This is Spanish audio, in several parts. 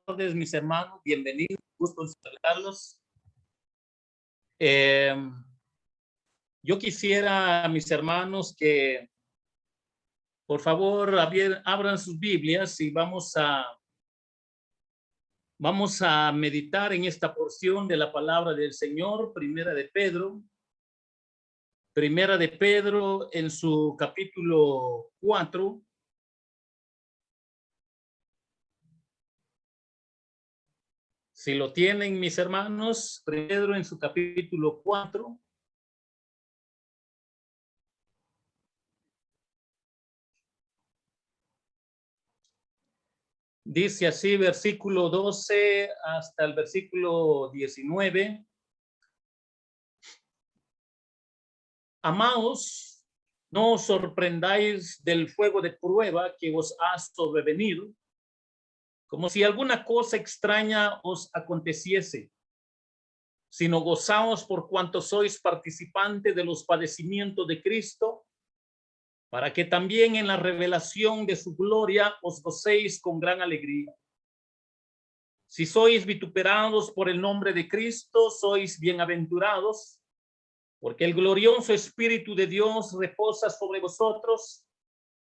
tardes, mis hermanos. Bienvenidos. Gusto en saludarlos. Yo quisiera, mis hermanos, que por favor abran sus Biblias y vamos a meditar en esta porción de la palabra del Señor, Primera de Pedro en su capítulo 4. Si lo tienen, mis hermanos, Pedro en su capítulo 4. Dice así, versículo 12 hasta el versículo 19. Amados, no os sorprendáis del fuego de prueba que os ha sobrevenido, como si alguna cosa extraña os aconteciese, sino gozaos por cuanto sois participantes de los padecimientos de Cristo, para que también en la revelación de su gloria os gocéis con gran alegría. Si sois vituperados por el nombre de Cristo, sois bienaventurados, porque el glorioso Espíritu de Dios reposa sobre vosotros.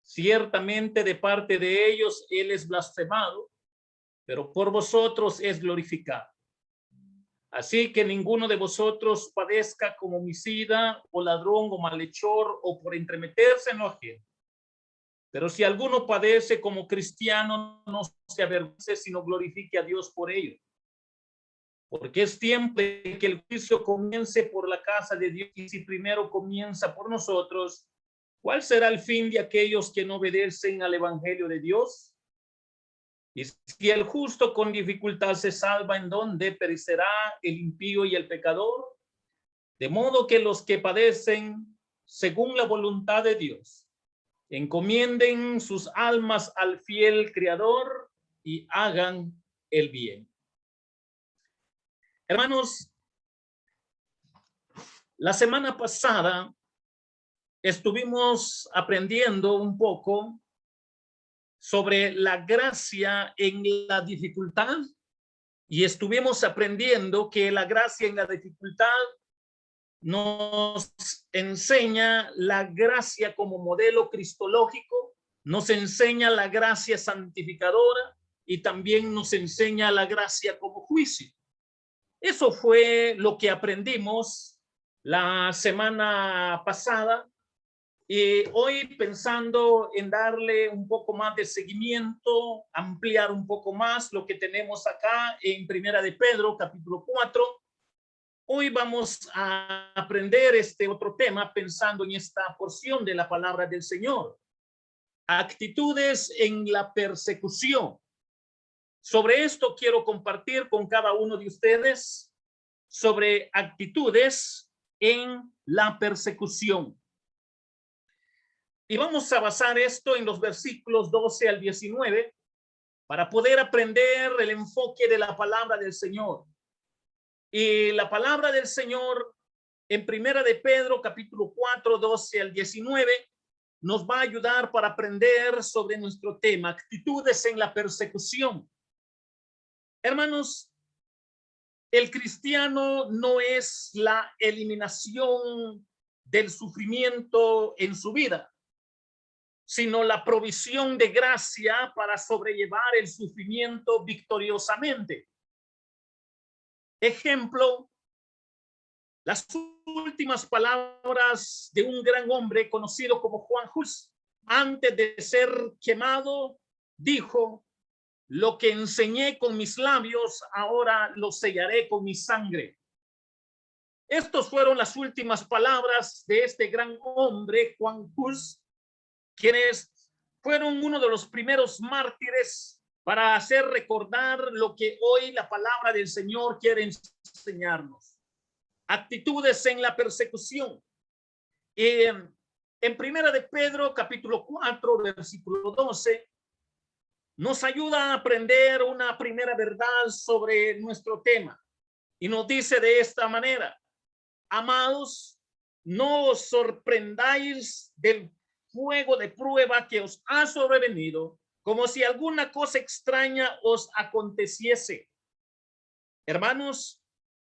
Ciertamente de parte de ellos Él es blasfemado, pero por vosotros es glorificado. Así que ninguno de vosotros padezca como homicida o ladrón o malhechor o por entremeterse en lo ajeno. Pero si alguno padece como cristiano, no se avergüence, sino glorifique a Dios por ello. Porque es tiempo de que el juicio comience por la casa de Dios, y si primero comienza por nosotros, ¿cuál será el fin de aquellos que no obedecen al evangelio de Dios? Y si el justo con dificultad se salva, ¿en dónde perecerá el impío y el pecador? De modo que los que padecen según la voluntad de Dios encomienden sus almas al fiel Creador y hagan el bien. Hermanos, la semana pasada estuvimos aprendiendo un poco sobre la gracia en la dificultad y estuvimos aprendiendo que la gracia en la dificultad nos enseña la gracia como modelo cristológico, nos enseña la gracia santificadora y también nos enseña la gracia como juicio. Eso fue lo que aprendimos la semana pasada. Y hoy, pensando en darle un poco más de seguimiento, ampliar un poco más lo que tenemos acá en Primera de Pedro, capítulo 4, hoy vamos a aprender este otro tema pensando en esta porción de la palabra del Señor. Actitudes en la persecución. Sobre esto quiero compartir con cada uno de ustedes sobre actitudes en la persecución. Y vamos a basar esto en los versículos 12 al 19 para poder aprender el enfoque de la palabra del Señor. Y la palabra del Señor en Primera de Pedro, capítulo 4, 12 al 19, nos va a ayudar para aprender sobre nuestro tema, actitudes en la persecución. Hermanos, el cristiano no es la eliminación del sufrimiento en su vida, sino la provisión de gracia para sobrellevar el sufrimiento victoriosamente. Ejemplo, las últimas palabras de un gran hombre conocido como Juan Hus. Antes de ser quemado, dijo: lo que enseñé con mis labios, ahora lo sellaré con mi sangre. Estas fueron las últimas palabras de este gran hombre, Juan Hus, quienes fueron uno de los primeros mártires para hacer recordar lo que hoy la palabra del Señor quiere enseñarnos. Actitudes en la persecución. En Primera de Pedro, capítulo 4, versículo 12, nos ayuda a aprender una primera verdad sobre nuestro tema. Y nos dice de esta manera: amados, no os sorprendáis del fuego de prueba que os ha sobrevenido, como si alguna cosa extraña os aconteciese. Hermanos,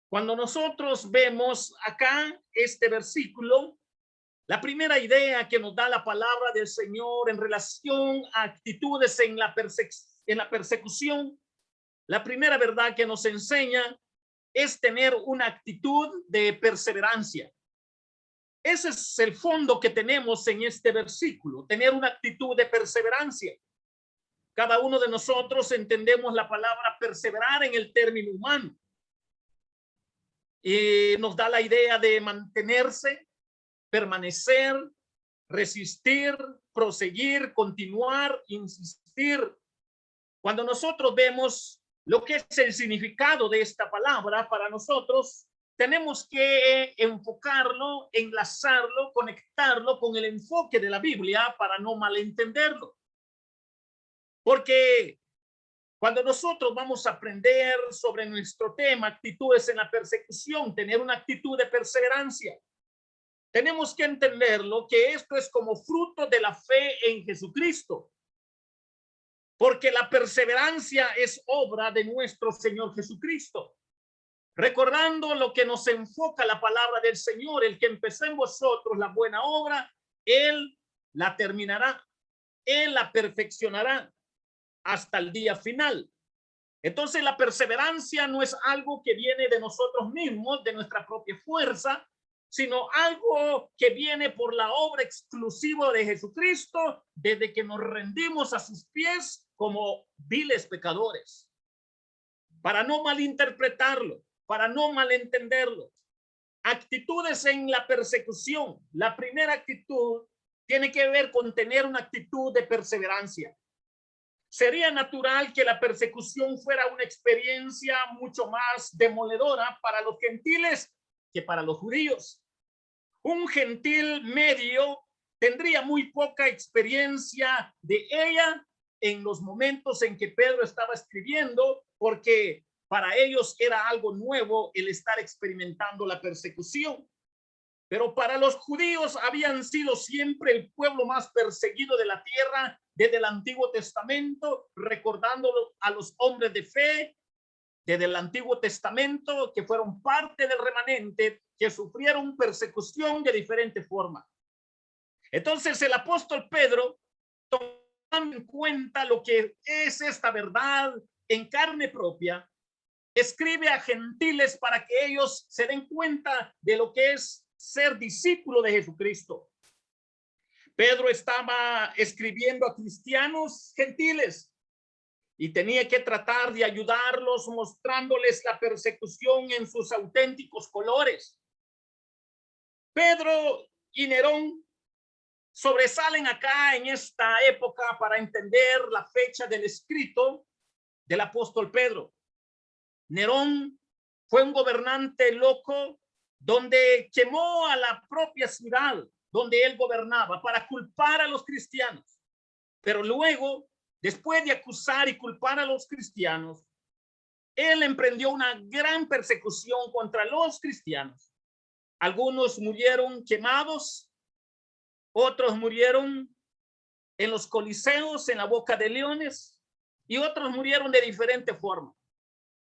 cuando nosotros vemos acá este versículo, la primera idea que nos da la palabra del Señor en relación a actitudes en la persecución, la primera verdad que nos enseña es tener una actitud de perseverancia. Ese es el fondo que tenemos en este versículo, tener una actitud de perseverancia. Cada uno de nosotros entendemos la palabra perseverar en el término humano. Y nos da la idea de mantenerse, permanecer, resistir, proseguir, continuar, insistir. Cuando nosotros vemos lo que es el significado de esta palabra para nosotros, tenemos que enfocarlo, enlazarlo, conectarlo con el enfoque de la Biblia para no malentenderlo. Porque cuando nosotros vamos a aprender sobre nuestro tema, actitudes en la persecución, tener una actitud de perseverancia, tenemos que entenderlo que esto es como fruto de la fe en Jesucristo. Porque la perseverancia es obra de nuestro Señor Jesucristo. Recordando lo que nos enfoca la palabra del Señor, el que empezó en vosotros la buena obra, Él la terminará, Él la perfeccionará hasta el día final. Entonces la perseverancia no es algo que viene de nosotros mismos, de nuestra propia fuerza, sino algo que viene por la obra exclusiva de Jesucristo desde que nos rendimos a sus pies como viles pecadores. Para no malinterpretarlo, para no malentenderlo. Actitudes en la persecución. La primera actitud tiene que ver con tener una actitud de perseverancia. Sería natural que la persecución fuera una experiencia mucho más demoledora para los gentiles que para los judíos. Un gentil medio tendría muy poca experiencia de ella en los momentos en que Pedro estaba escribiendo, porque para ellos era algo nuevo el estar experimentando la persecución. Pero para los judíos habían sido siempre el pueblo más perseguido de la tierra desde el Antiguo Testamento, recordándolo a los hombres de fe desde el Antiguo Testamento que fueron parte del remanente que sufrieron persecución de diferente forma. Entonces el apóstol Pedro, tomando en cuenta lo que es esta verdad en carne propia, escribe a gentiles para que ellos se den cuenta de lo que es ser discípulo de Jesucristo. Pedro estaba escribiendo a cristianos gentiles y tenía que tratar de ayudarlos mostrándoles la persecución en sus auténticos colores. Pedro y Nerón sobresalen acá en esta época para entender la fecha del escrito del apóstol Pedro. Nerón fue un gobernante loco donde quemó a la propia ciudad donde él gobernaba para culpar a los cristianos. Pero luego, después de acusar y culpar a los cristianos, él emprendió una gran persecución contra los cristianos. Algunos murieron quemados, otros murieron en los coliseos, en la boca de leones, y otros murieron de diferente forma.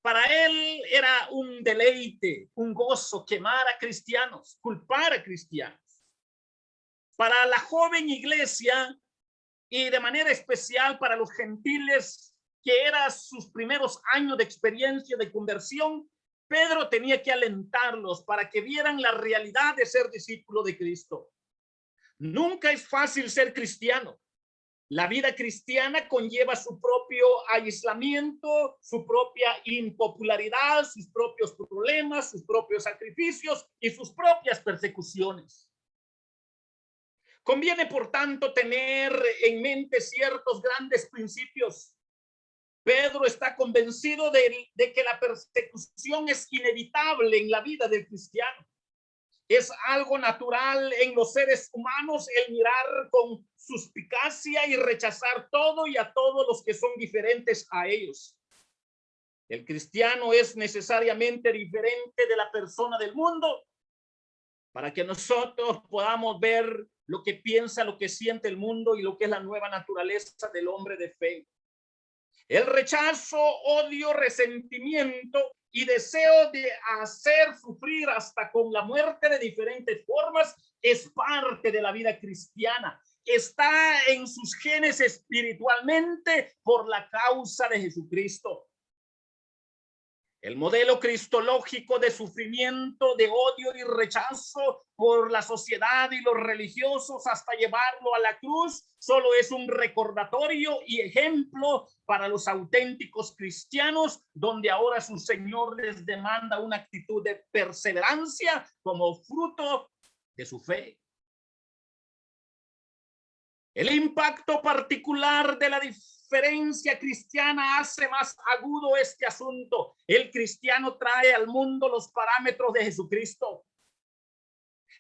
Para él era un deleite, un gozo quemar a cristianos, culpar a cristianos. Para la joven iglesia y de manera especial para los gentiles, que eran sus primeros años de experiencia de conversión, Pedro tenía que alentarlos para que vieran la realidad de ser discípulo de Cristo. Nunca es fácil ser cristiano. La vida cristiana conlleva su propio aislamiento, su propia impopularidad, sus propios problemas, sus propios sacrificios y sus propias persecuciones. Conviene, por tanto, tener en mente ciertos grandes principios. Pedro está convencido de que la persecución es inevitable en la vida del cristiano. Es algo natural en los seres humanos el mirar con suspicacia y rechazar todo y a todos los que son diferentes a ellos. El cristiano es necesariamente diferente de la persona del mundo para que nosotros podamos ver lo que piensa, lo que siente el mundo y lo que es la nueva naturaleza del hombre de fe. El rechazo, odio, resentimiento y deseo de hacer sufrir hasta con la muerte de diferentes formas es parte de la vida cristiana. Está en sus genes espiritualmente por la causa de Jesucristo. El modelo cristológico de sufrimiento, de odio y rechazo por la sociedad y los religiosos hasta llevarlo a la cruz solo es un recordatorio y ejemplo para los auténticos cristianos, donde ahora su Señor les demanda una actitud de perseverancia como fruto de su fe. El impacto particular de la diferencia cristiana hace más agudo este asunto. El cristiano trae al mundo los parámetros de Jesucristo.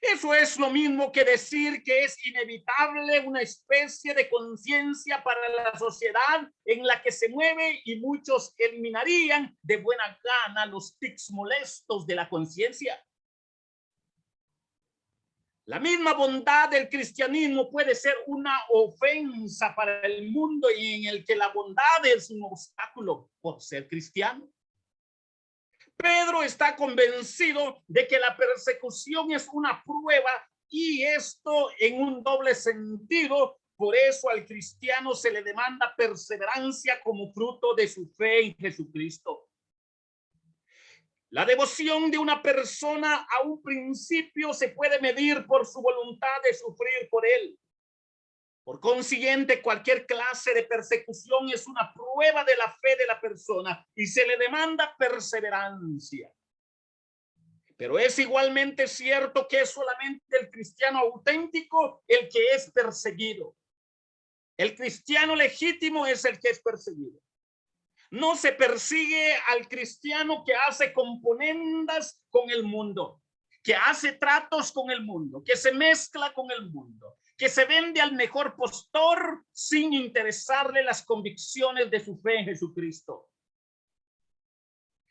Eso es lo mismo que decir que es inevitable una especie de conciencia para la sociedad en la que se mueve, y muchos eliminarían de buena gana los tics molestos de la conciencia. La misma bondad del cristianismo puede ser una ofensa para el mundo y en el que la bondad es un obstáculo por ser cristiano. Pedro está convencido de que la persecución es una prueba, y esto en un doble sentido. Por eso al cristiano se le demanda perseverancia como fruto de su fe en Jesucristo. La devoción de una persona a un principio se puede medir por su voluntad de sufrir por él. Por consiguiente, cualquier clase de persecución es una prueba de la fe de la persona y se le demanda perseverancia. Pero es igualmente cierto que es solamente el cristiano auténtico el que es perseguido. El cristiano legítimo es el que es perseguido. No se persigue al cristiano que hace componendas con el mundo, que hace tratos con el mundo, que se mezcla con el mundo, que se vende al mejor postor sin interesarle las convicciones de su fe en Jesucristo.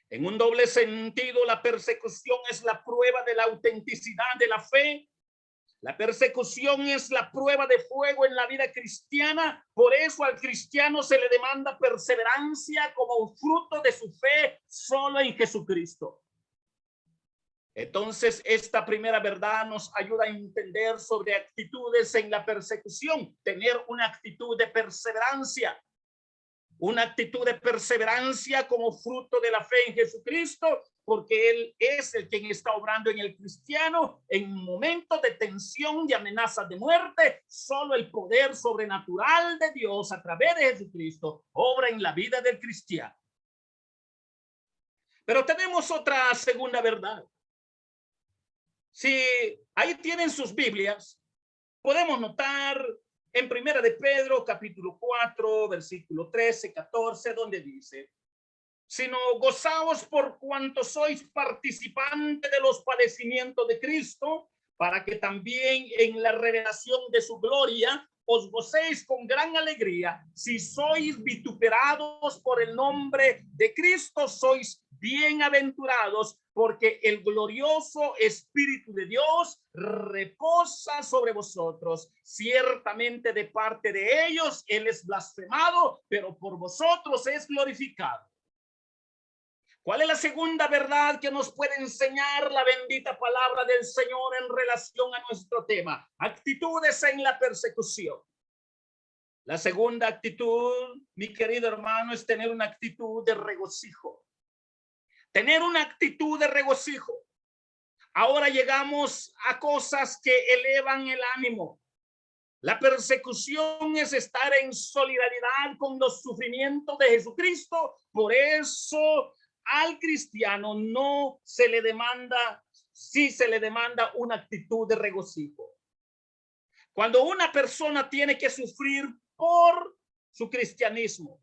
En un doble sentido, la persecución es la prueba de la autenticidad de la fe. La persecución es la prueba de fuego en la vida cristiana. Por eso al cristiano se le demanda perseverancia como fruto de su fe solo en Jesucristo. Entonces, esta primera verdad nos ayuda a entender sobre actitudes en la persecución. Tener una actitud de perseverancia. Una actitud de perseverancia como fruto de la fe en Jesucristo, porque Él es el quien está obrando en el cristiano en momentos de tensión, de amenazas de muerte. Solo el poder sobrenatural de Dios a través de Jesucristo obra en la vida del cristiano. Pero tenemos otra segunda verdad. Si ahí tienen sus Biblias, podemos notar en Primera de Pedro, capítulo 4, versículo 13, 14, donde dice: sino gozaos por cuanto sois participantes de los padecimientos de Cristo, para que también en la revelación de su gloria os gocéis con gran alegría. Si sois vituperados por el nombre de Cristo, sois bienaventurados, porque el glorioso Espíritu de Dios reposa sobre vosotros. Ciertamente de parte de ellos Él es blasfemado, pero por vosotros es glorificado. ¿Cuál es la segunda verdad que nos puede enseñar la bendita palabra del Señor en relación a nuestro tema? Actitudes en la persecución. La segunda actitud, mi querido hermano, es tener una actitud de regocijo. Tener una actitud de regocijo. Ahora llegamos a cosas que elevan el ánimo. La persecución es estar en solidaridad con los sufrimientos de Jesucristo. Por eso al cristiano no se le demanda, sí se le demanda una actitud de regocijo. Cuando una persona tiene que sufrir por su cristianismo,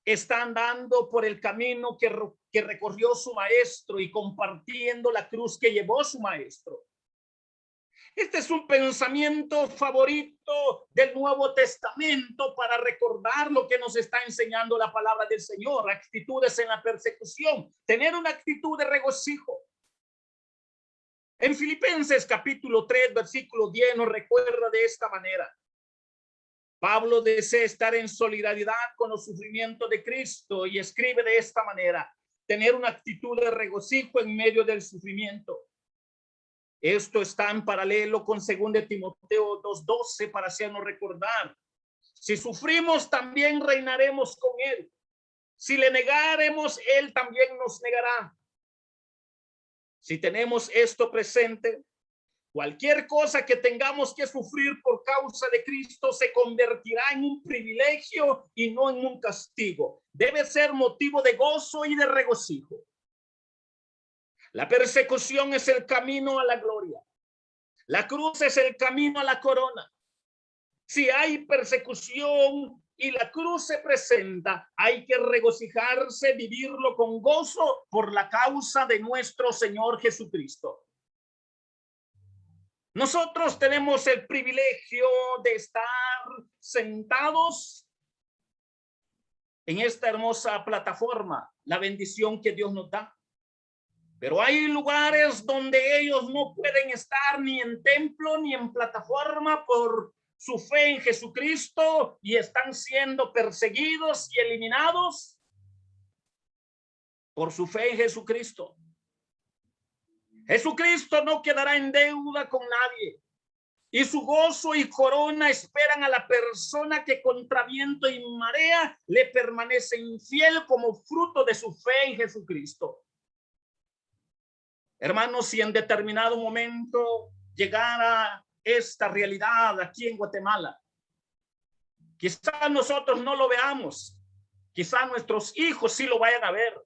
está andando por el camino que recorrió su maestro y compartiendo la cruz que llevó su maestro. Este es un pensamiento favorito del Nuevo Testamento para recordar lo que nos está enseñando la palabra del Señor. Actitudes en la persecución, tener una actitud de regocijo. En Filipenses capítulo 3, versículo 10 nos recuerda de esta manera. Pablo desea estar en solidaridad con los sufrimientos de Cristo y escribe de esta manera: tener una actitud de regocijo en medio del sufrimiento. Esto está en paralelo con 2 Timoteo 2:12 para hacernos recordar: si sufrimos, también reinaremos con él. Si le negaremos, él también nos negará. Si tenemos esto presente, cualquier cosa que tengamos que sufrir por causa de Cristo se convertirá en un privilegio y no en un castigo. Debe ser motivo de gozo y de regocijo. La persecución es el camino a la gloria. La cruz es el camino a la corona. Si hay persecución y la cruz se presenta, hay que regocijarse, vivirlo con gozo por la causa de nuestro Señor Jesucristo. Nosotros tenemos el privilegio de estar sentados en esta hermosa plataforma, la bendición que Dios nos da. Pero hay lugares donde ellos no pueden estar ni en templo ni en plataforma por su fe en Jesucristo y están siendo perseguidos y eliminados por su fe en Jesucristo. Jesucristo no quedará en deuda con nadie y su gozo y corona esperan a la persona que contra viento y marea le permanece infiel como fruto de su fe en Jesucristo. Hermanos, si en determinado momento llegara esta realidad aquí en Guatemala, quizás nosotros no lo veamos, quizás nuestros hijos sí lo vayan a ver,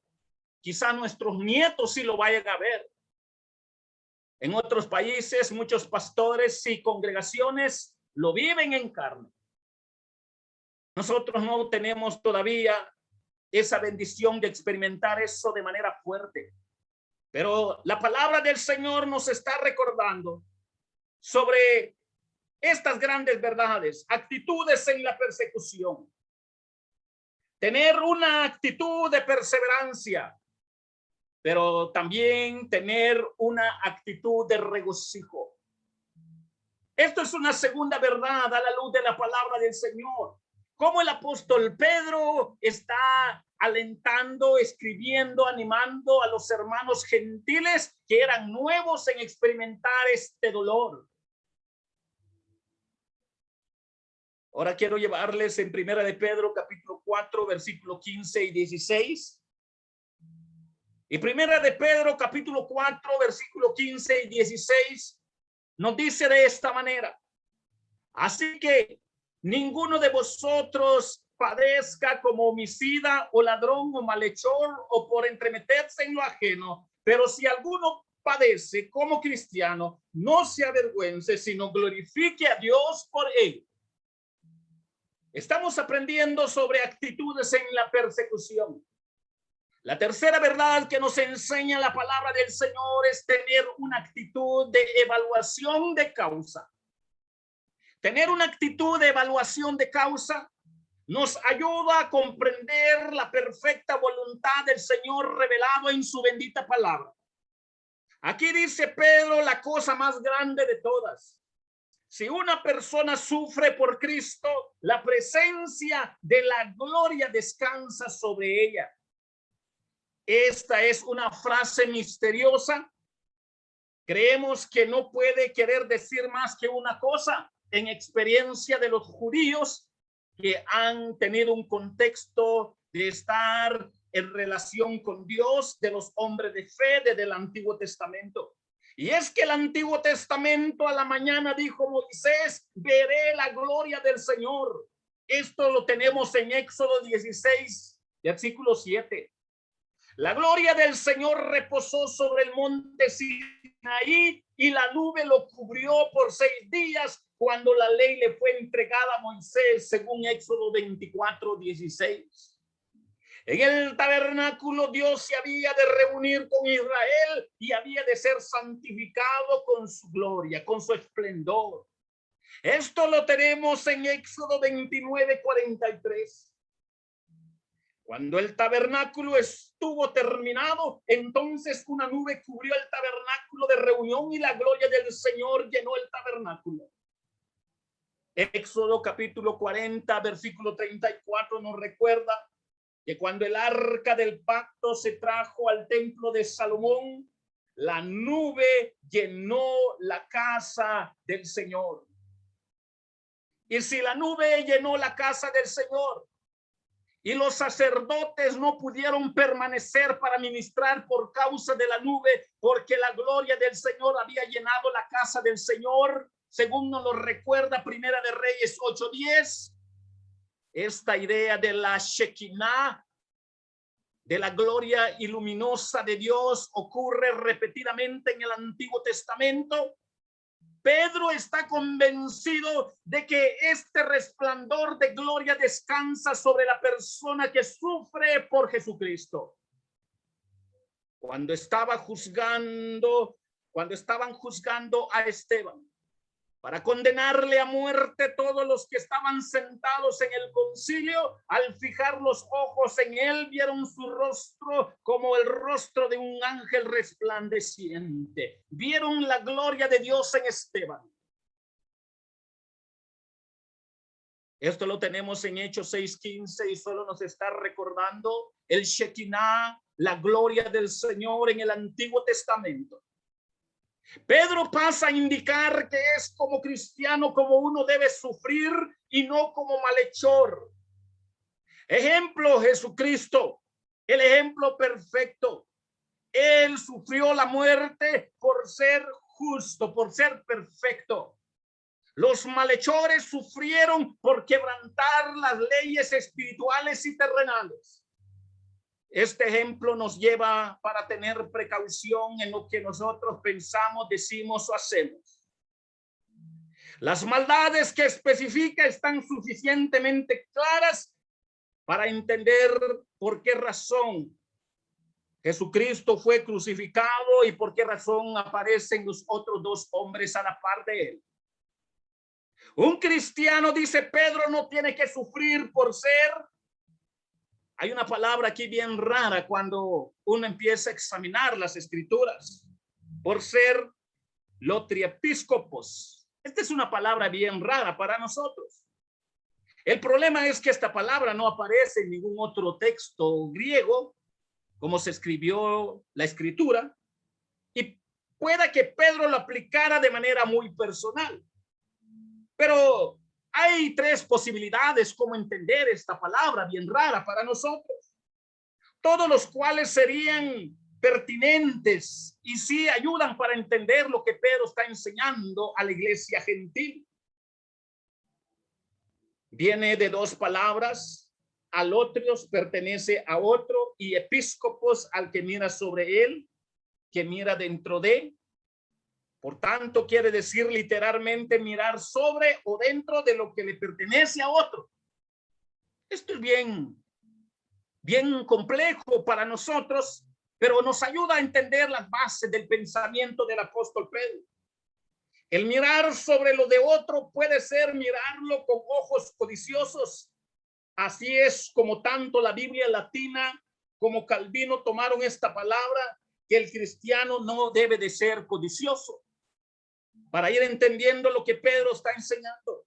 quizás nuestros nietos sí lo vayan a ver. En otros países, muchos pastores y congregaciones lo viven en carne. Nosotros no tenemos todavía esa bendición de experimentar eso de manera fuerte. Pero la palabra del Señor nos está recordando sobre estas grandes verdades, actitudes en la persecución. Tener una actitud de perseverancia, pero también tener una actitud de regocijo. Esto es una segunda verdad a la luz de la palabra del Señor. Como el apóstol Pedro está alentando, escribiendo, animando a los hermanos gentiles que eran nuevos en experimentar este dolor. Ahora quiero llevarles en Primera de Pedro, capítulo 4, versículo 15 y 16. Y Primera de Pedro, capítulo 4, versículo 15 y 16, nos dice de esta manera: así que ninguno de vosotros padezca como homicida o ladrón o malhechor o por entremeterse en lo ajeno, pero si alguno padece como cristiano, no se avergüence, sino glorifique a Dios por él. Estamos aprendiendo sobre actitudes en la persecución. La tercera verdad que nos enseña la palabra del Señor es tener una actitud de evaluación de causa. Tener una actitud de evaluación de causa nos ayuda a comprender la perfecta voluntad del Señor revelado en su bendita palabra. Aquí dice Pedro la cosa más grande de todas. Si una persona sufre por Cristo, la presencia de la gloria descansa sobre ella. Esta es una frase misteriosa. Creemos que no puede querer decir más que una cosa en experiencia de los judíos que han tenido un contexto de estar en relación con Dios, de los hombres de fe desde el Antiguo Testamento. Y es que el Antiguo Testamento a la mañana dijo Moisés: veré la gloria del Señor. Esto lo tenemos en Éxodo 16, versículo 7. La gloria del Señor reposó sobre el monte Sinaí y la nube lo cubrió por 6 días cuando la ley le fue entregada a Moisés, según Éxodo 24, 16. En el tabernáculo Dios se había de reunir con Israel y había de ser santificado con su gloria, con su esplendor. Esto lo tenemos en Éxodo 29, 43. Cuando el tabernáculo estuvo terminado, entonces una nube cubrió el tabernáculo de reunión y la gloria del Señor llenó el tabernáculo. Éxodo capítulo 40, versículo 34 nos recuerda que cuando el arca del pacto se trajo al templo de Salomón, la nube llenó la casa del Señor. Y si la nube llenó la casa del Señor y los sacerdotes no pudieron permanecer para ministrar por causa de la nube, porque la gloria del Señor había llenado la casa del Señor, según nos lo recuerda Primera de Reyes 8:10, esta idea de la Shekinah, de la gloria iluminosa de Dios, ocurre repetidamente en el Antiguo Testamento. Pedro está convencido de que este resplandor de gloria descansa sobre la persona que sufre por Jesucristo. Cuando estaban juzgando a Esteban para condenarle a muerte, todos los que estaban sentados en el concilio, al fijar los ojos en él, vieron su rostro como el rostro de un ángel resplandeciente. Vieron la gloria de Dios en Esteban. Esto lo tenemos en Hechos 6:15 y solo nos está recordando el Shekinah, la gloria del Señor en el Antiguo Testamento. Pedro pasa a indicar que es como cristiano como uno debe sufrir y no como malhechor. Ejemplo, Jesucristo, el ejemplo perfecto. Él sufrió la muerte por ser justo, por ser perfecto. Los malhechores sufrieron por quebrantar las leyes espirituales y terrenales. Este ejemplo nos lleva para tener precaución en lo que nosotros pensamos, decimos o hacemos. Las maldades que especifica están suficientemente claras para entender por qué razón Jesucristo fue crucificado y por qué razón aparecen los otros dos hombres a la par de él. Un cristiano, dice Pedro, no tiene que sufrir por ser. Hay una palabra aquí bien rara cuando uno empieza a examinar las escrituras. Por ser lotriepiscopos. Esta es una palabra bien rara para nosotros. El problema es que esta palabra no aparece en ningún otro texto griego, como se escribió la escritura, y pueda que Pedro lo aplicara de manera muy personal. Pero hay tres posibilidades como entender esta palabra bien rara para nosotros, todos los cuales serían pertinentes y sí ayudan para entender lo que Pedro está enseñando a la iglesia gentil. Viene de dos palabras, alotrios pertenece a otro y episcopos al que mira sobre él, que mira dentro de. Por tanto, quiere decir literalmente mirar sobre o dentro de lo que le pertenece a otro. Esto es bien complejo para nosotros, pero nos ayuda a entender las bases del pensamiento del apóstol Pedro. El mirar sobre lo de otro puede ser mirarlo con ojos codiciosos. Así es como tanto la Biblia latina como Calvino tomaron esta palabra, que el cristiano no debe de ser codicioso, para ir entendiendo lo que Pedro está enseñando.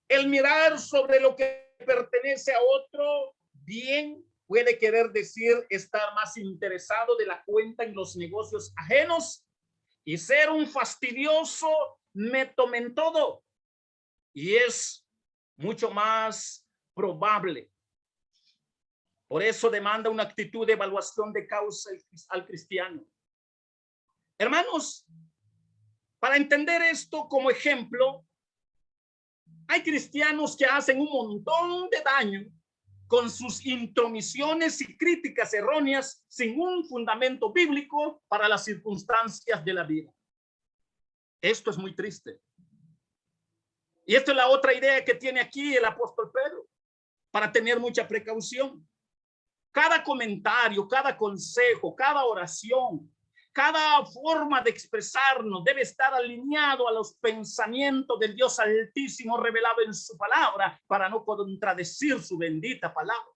El mirar sobre lo que pertenece a otro bien puede querer decir estar más interesado de la cuenta en los negocios ajenos y ser un fastidioso me tomen todo. Y es mucho más probable. Por eso demanda una actitud de evaluación de causa al cristiano. Hermanos, para entender esto como ejemplo, hay cristianos que hacen un montón de daño con sus intromisiones y críticas erróneas sin un fundamento bíblico para las circunstancias de la vida. Esto es muy triste. Y esta es la otra idea que tiene aquí el apóstol Pedro, para tener mucha precaución. Cada comentario, cada consejo, cada oración, cada forma de expresarnos debe estar alineado a los pensamientos del Dios Altísimo revelado en su palabra para no contradecir su bendita palabra.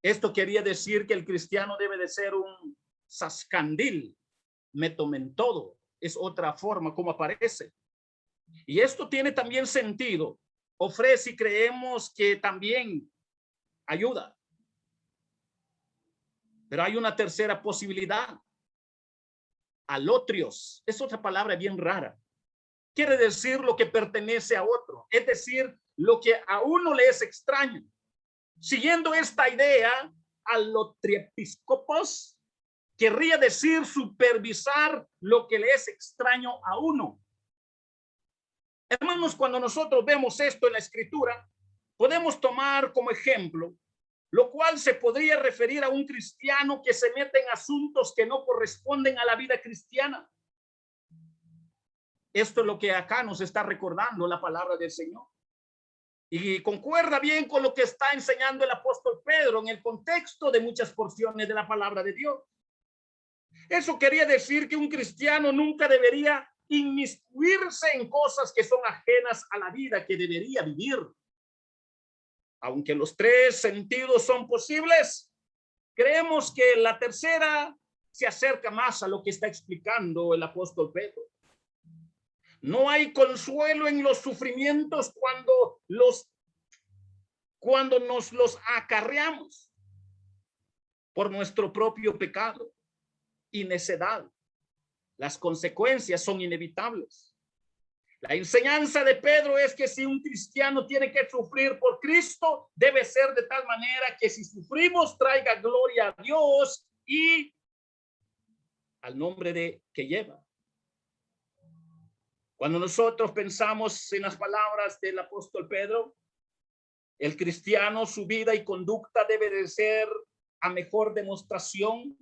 Esto quería decir que el cristiano debe de ser un sascandil, metomentodo, es otra forma como aparece. Y esto tiene también sentido, ofrece y creemos que también ayuda. Pero hay una tercera posibilidad. Alotrios, es otra palabra bien rara. Quiere decir lo que pertenece a otro, es decir, lo que a uno le es extraño. Siguiendo esta idea, alotriepiscopos querría decir supervisar lo que le es extraño a uno. Hermanos, cuando nosotros vemos esto en la escritura, podemos tomar como ejemplo, lo cual se podría referir a un cristiano que se mete en asuntos que no corresponden a la vida cristiana. Esto es lo que acá nos está recordando la palabra del Señor. Y concuerda bien con lo que está enseñando el apóstol Pedro en el contexto de muchas porciones de la palabra de Dios. Eso quería decir que un cristiano nunca debería inmiscuirse en cosas que son ajenas a la vida que debería vivir. Aunque los tres sentidos son posibles, creemos que la tercera se acerca más a lo que está explicando el apóstol Pedro. No hay consuelo en los sufrimientos cuando nos los acarreamos por nuestro propio pecado y necedad. Las consecuencias son inevitables. La enseñanza de Pedro es que si un cristiano tiene que sufrir por Cristo, debe ser de tal manera que si sufrimos traiga gloria a Dios y al nombre de que lleva. Cuando nosotros pensamos en las palabras del apóstol Pedro, el cristiano, su vida y conducta debe de ser a mejor demostración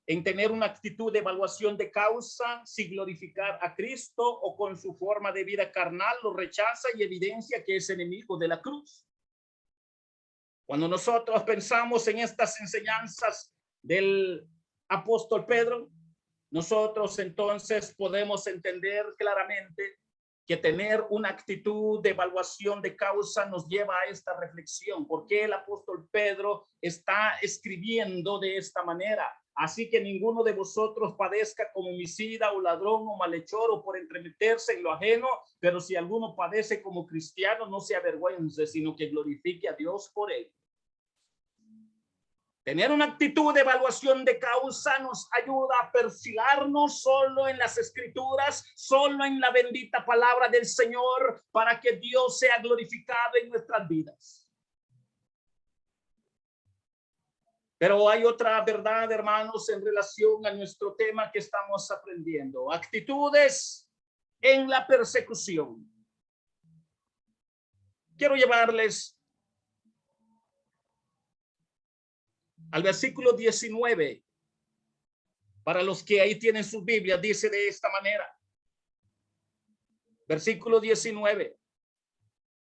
en tener una actitud de evaluación de causa, si glorificar a Cristo o con su forma de vida carnal lo rechaza y evidencia que es enemigo de la cruz. Cuando nosotros pensamos en estas enseñanzas del apóstol Pedro, nosotros entonces podemos entender claramente que tener una actitud de evaluación de causa nos lleva a esta reflexión. ¿Por qué el apóstol Pedro está escribiendo de esta manera? Así que ninguno de vosotros padezca como homicida o ladrón o malhechor o por entremeterse en lo ajeno, pero si alguno padece como cristiano, no se avergüence, sino que glorifique a Dios por él. Tener una actitud de evaluación de causa nos ayuda a perfilarnos solo en las escrituras, solo en la bendita palabra del Señor, para que Dios sea glorificado en nuestras vidas. Pero hay otra verdad, hermanos, en relación a nuestro tema que estamos aprendiendo. Actitudes en la persecución. Quiero llevarles al versículo 19. Para los que ahí tienen sus Biblias, dice de esta manera. Versículo 19.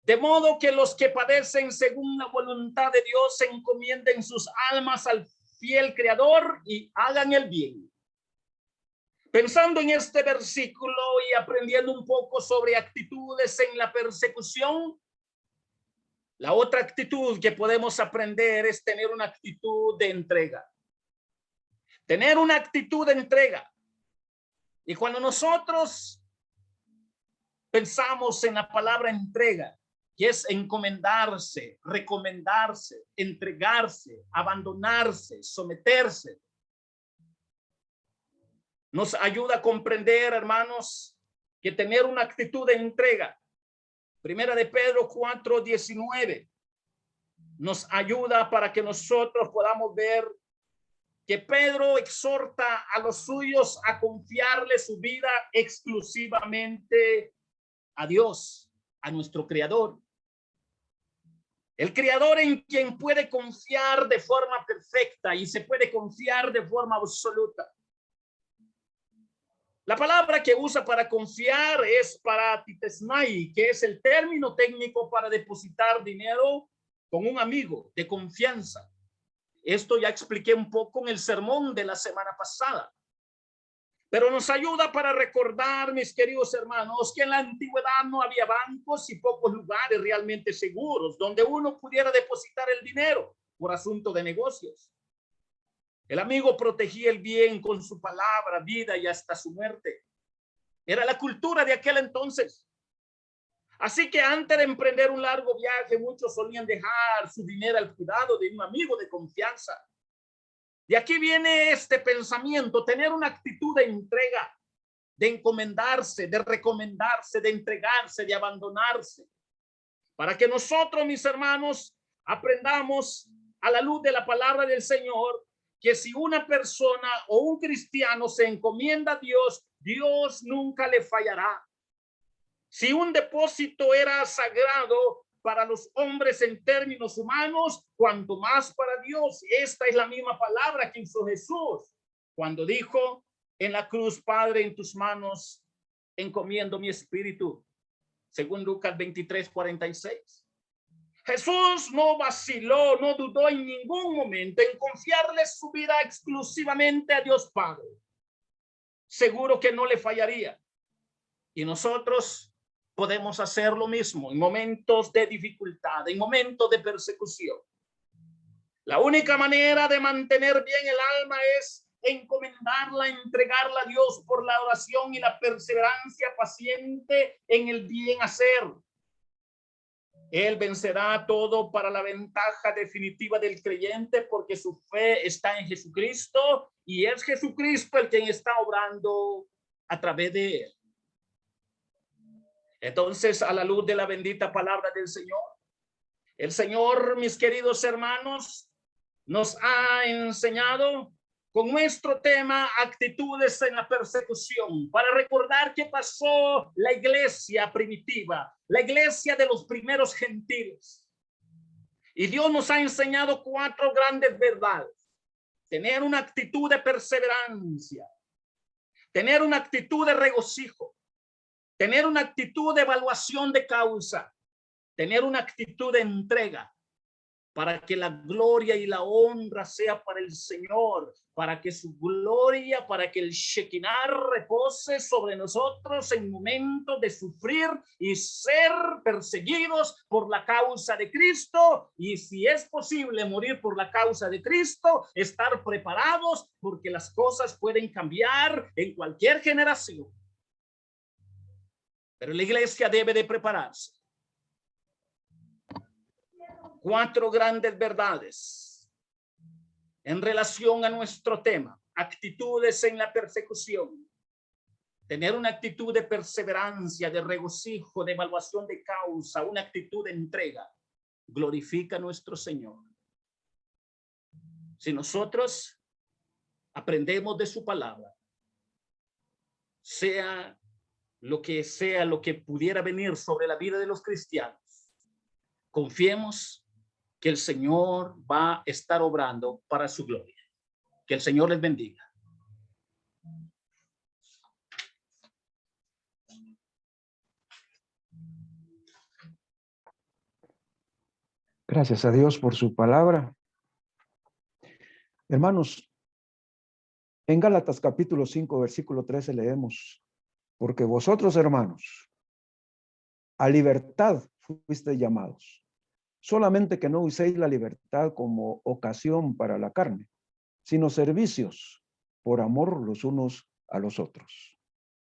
De modo que los que padecen según la voluntad de Dios se encomienden sus almas al fiel Creador y hagan el bien. Pensando en este versículo y aprendiendo un poco sobre actitudes en la persecución, la otra actitud que podemos aprender es tener una actitud de entrega. Tener una actitud de entrega. Y cuando nosotros pensamos en la palabra entrega, que es encomendarse, recomendarse, entregarse, abandonarse, someterse, nos ayuda a comprender, hermanos, que tener una actitud de entrega. Primera de Pedro 4:19 nos ayuda para que nosotros podamos ver que Pedro exhorta a los suyos a confiarle su vida exclusivamente a Dios, a nuestro Creador. El Creador en quien puede confiar de forma perfecta y se puede confiar de forma absoluta. La palabra que usa para confiar es paratitesmai, que es el término técnico para depositar dinero con un amigo de confianza. Esto ya expliqué un poco en el sermón de la semana pasada. Pero nos ayuda para recordar, mis queridos hermanos, que en la antigüedad no había bancos y pocos lugares realmente seguros donde uno pudiera depositar el dinero. por asunto de negocios. El amigo protegía el bien con su palabra, vida y hasta su muerte. Era la cultura de aquel entonces. Así que antes de emprender un largo viaje, muchos solían dejar su dinero al cuidado de un amigo de confianza. Y aquí viene este pensamiento, tener una actitud de entrega, de encomendarse, de recomendarse, de entregarse, de abandonarse. Para que nosotros, mis hermanos, aprendamos a la luz de la palabra del Señor, que si una persona o un cristiano se encomienda a Dios, Dios nunca le fallará. Si un depósito era sagrado para los hombres en términos humanos, cuanto más para Dios. Esta es la misma palabra que usó Jesús cuando dijo en la cruz: Padre, en tus manos encomiendo mi espíritu, según Lucas 23:46. Jesús no vaciló, no dudó en ningún momento en confiarle su vida exclusivamente a Dios Padre. Seguro que no le fallaría. Y nosotros podemos hacer lo mismo en momentos de dificultad, en momentos de persecución. La única manera de mantener bien el alma es encomendarla, entregarla a Dios por la oración y la perseverancia paciente en el bien hacer. Él vencerá todo para la ventaja definitiva del creyente, porque su fe está en Jesucristo y es Jesucristo el quien está obrando a través de él. Entonces, a la luz de la bendita palabra del Señor, el Señor, mis queridos hermanos, nos ha enseñado con nuestro tema actitudes en la persecución, para recordar qué pasó la iglesia primitiva, la iglesia de los primeros gentiles. Y Dios nos ha enseñado 4 grandes verdades: tener una actitud de perseverancia, tener una actitud de regocijo, tener una actitud de evaluación de causa, tener una actitud de entrega, para que la gloria y la honra sea para el Señor, para que su gloria, para que el Shekinah repose sobre nosotros en momentos de sufrir y ser perseguidos por la causa de Cristo, y si es posible morir por la causa de Cristo, estar preparados, porque las cosas pueden cambiar en cualquier generación. Pero la iglesia debe de prepararse. 4 grandes verdades en relación a nuestro tema: actitudes en la persecución. Tener una actitud de perseverancia, de regocijo, de evaluación de causa, una actitud de entrega, glorifica a nuestro Señor. Si nosotros aprendemos de su palabra, sea lo que pudiera venir sobre la vida de los cristianos, confiemos que el Señor va a estar obrando para su gloria. Que el Señor les bendiga. Gracias a Dios por su palabra. Hermanos, en Gálatas capítulo 5, versículo 13 leemos: porque vosotros, hermanos, a libertad fuisteis llamados, solamente que no uséis la libertad como ocasión para la carne, sino servicios por amor los unos a los otros.